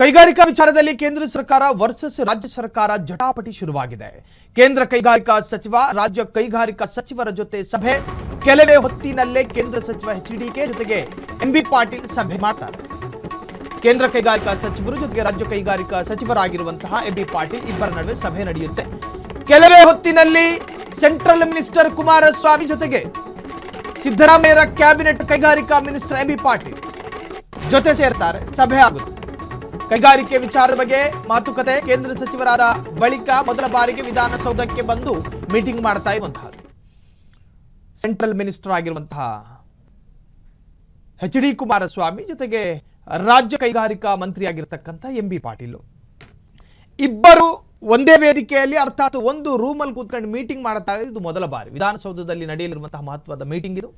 ಕೈಗಾರಿಕಾ ವಿಚಾರದಲ್ಲಿ ಕೇಂದ್ರ ಸರ್ಕಾರ ವರ್ಸಸ್ ರಾಜ್ಯ ಸರ್ಕಾರ ಜಟಾಪಟಿ ಶುರುವಾಗಿದೆ. ಕೇಂದ್ರ ಕೈಗಾರಿಕಾ ಸಚಿವ ರಾಜ್ಯ ಕೈಗಾರಿಕಾ ಸಚಿವರ ಜೊತೆ ಸಭೆ. ಕೆಲವೇ ಹೊತ್ತಿನಲ್ಲೇ ಕೇಂದ್ರ ಸಚಿವ ಎಚ್ಡಿಕೆ ಜೊತೆಗೆ ಎಂಬಿ ಪಾಟೀಲ್ ಸಭೆ ಮಾಡ್ತಾರೆ. ಕೇಂದ್ರ ಕೈಗಾರಿಕಾ ಸಚಿವರು ಜೊತೆಗೆ ರಾಜ್ಯ ಕೈಗಾರಿಕಾ ಸಚಿವರಾಗಿರುವಂತಹ ಎಂಬಿ ಪಾಟೀಲ್ ಇಬ್ಬರ ನಡುವೆ ಸಭೆ ನಡೆಯುತ್ತೆ. ಕೆಲವೇ ಹೊತ್ತಿನಲ್ಲಿ ಸೆಂಟ್ರಲ್ ಮಿನಿಸ್ಟರ್ ಕುಮಾರಸ್ವಾಮಿ ಜೊತೆಗೆ ಸಿದ್ದರಾಮಯ್ಯರ ಕ್ಯಾಬಿನೆಟ್ ಕೈಗಾರಿಕಾ ಮಿನಿಸ್ಟರ್ ಎಂಬಿ ಪಾಟೀಲ್ ಜೊತೆ ಸೇರ್ತಾರೆ. ಸಭೆ ಆಗುತ್ತೆ. ಕೈಗಾರಿಕೆ ವಿಚಾರದ ಬಗ್ಗೆ ಮಾತುಕತೆ. ಕೇಂದ್ರ ಸಚಿವರಾದ ಬಳಿಕ ಮೊದಲ ಬಾರಿಗೆ ವಿಧಾನಸೌಧಕ್ಕೆ ಬಂದು ಮೀಟಿಂಗ್ ಮಾಡ್ತಾ ಇರುವಂತಹದ್ದು ಸೆಂಟ್ರಲ್ ಮಿನಿಸ್ಟರ್ ಆಗಿರುವಂತಹ ಎಚ್.ಡಿ. ಕುಮಾರಸ್ವಾಮಿ ಜೊತೆಗೆ ರಾಜ್ಯ ಕೈಗಾರಿಕಾ ಮಂತ್ರಿ ಆಗಿರ್ತಕ್ಕಂಥ ಎಂಬಿ ಪಾಟೀಲ್ ಇಬ್ಬರು ಒಂದೇ ವೇದಿಕೆಯಲ್ಲಿ ಅರ್ಥಾತ್ ಒಂದು ರೂಮಲ್ಲಿ ಕೂತ್ಕೊಂಡು ಮೀಟಿಂಗ್ ಮಾಡುತ್ತಾರೆ. ಇದು ಮೊದಲ ಬಾರಿ ವಿಧಾನಸೌಧದಲ್ಲಿ ನಡೆಯಲಿರುವಂತಹ ಮಹತ್ವದ ಮೀಟಿಂಗ್ ಇದು.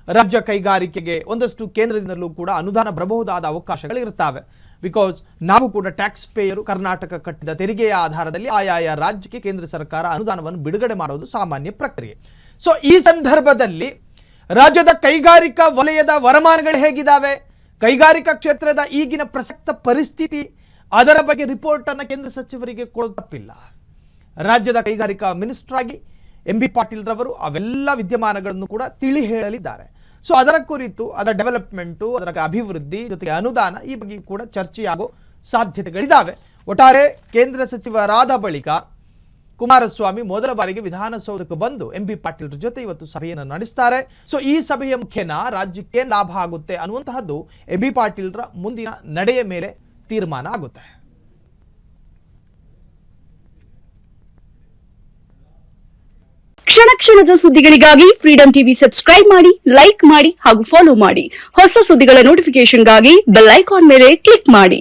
ರಾಜ್ಯ ಕೈಗಾರಿಕೆಗೆ ಒಂದಷ್ಟು ಕೇಂದ್ರದಿಂದಲೂ ಕೂಡ ಅನುದಾನ ಬರಬಹುದಾದ ಅವಕಾಶಗಳಿರುತ್ತವೆ. ಬಿಕಾಸ್ ನಾವು ಕೂಡ ಟ್ಯಾಕ್ಸ್ ಪೇಯರು, ಕರ್ನಾಟಕ ಕಟ್ಟಿದ ತೆರಿಗೆಯ ಆಧಾರದಲ್ಲಿ ಆಯಾಯ ರಾಜ್ಯಕ್ಕೆ ಕೇಂದ್ರ ಸರ್ಕಾರ ಅನುದಾನವನ್ನು ಬಿಡುಗಡೆ ಮಾಡೋದು ಸಾಮಾನ್ಯ ಪ್ರಕ್ರಿಯೆ. ಸೊ ಈ ಸಂದರ್ಭದಲ್ಲಿ ರಾಜ್ಯದ ಕೈಗಾರಿಕಾ ವಲಯದ ವರಮಾನಗಳು ಹೇಗಿದ್ದಾವೆ, ಕೈಗಾರಿಕಾ ಕ್ಷೇತ್ರದ ಈಗಿನ ಪ್ರಸಕ್ತ ಪರಿಸ್ಥಿತಿ, ಅದರ ಬಗ್ಗೆ ರಿಪೋರ್ಟ್ ಅನ್ನು ಕೇಂದ್ರ ಸಚಿವರಿಗೆ ಕೊಡೋದು ತಪ್ಪಿಲ್ಲ. ರಾಜ್ಯದ ಕೈಗಾರಿಕಾ ಮಿನಿಸ್ಟರ್ ಆಗಿ ಎಂಬಿ ಪಾಟೀಲ್ ರವರು ಅವೆಲ್ಲ ವಿದ್ಯಮಾನಗಳನ್ನು ಕೂಡ ತಿಳಿ ಹೇಳಲಿದ್ದಾರೆ. ಸೊ ಅದರ ಕುರಿತು, ಅದರ ಡೆವಲಪ್ಮೆಂಟು, ಅದರ ಅಭಿವೃದ್ಧಿ ಜೊತೆಗೆ ಅನುದಾನ ಈ ಬಗ್ಗೆ ಕೂಡ ಚರ್ಚೆಯಾಗೋ ಸಾಧ್ಯತೆಗಳಿದ್ದಾವೆ. ಒಟ್ಟಾರೆ ಕೇಂದ್ರ ಸಚಿವರಾದ ಬಳಿಕ ಕುಮಾರಸ್ವಾಮಿ ಮೊದಲ ಬಾರಿಗೆ ವಿಧಾನಸೌಧಕ್ಕೆ ಬಂದು ಎಂಬಿ ಪಾಟೀಲ್ ಜೊತೆ ಇವತ್ತು ಸಭೆಯನ್ನು ನಡೆಸ್ತಾರೆ. ಸೊ ಈ ಸಭೆಯ ಮುಖ್ಯನ ರಾಜ್ಯಕ್ಕೆ ಲಾಭ ಆಗುತ್ತೆ ಅನ್ನುವಂತಹದ್ದು ಎಂಬಿ ಪಾಟೀಲ್ರ ಮುಂದಿನ ನಡೆಯ ಮೇಲೆ ತೀರ್ಮಾನ ಆಗುತ್ತೆ. ಕ್ಷಣ ಕ್ಷಣದ ಸುದ್ದಿಗಳಿಗಾಗಿ ಫ್ರೀಡಂ ಟಿವಿ ಸಬ್ಸ್ಕ್ರೈಬ್ ಮಾಡಿ, ಲೈಕ್ ಮಾಡಿ ಹಾಗೂ ಫಾಲೋ ಮಾಡಿ. ಹೊಸ ಸುದ್ದಿಗಳ ನೋಟಿಫಿಕೇಶನ್ಗಾಗಿ ಬೆಲ್ ಐಕಾನ್ ಮೇಲೆ ಕ್ಲಿಕ್ ಮಾಡಿ.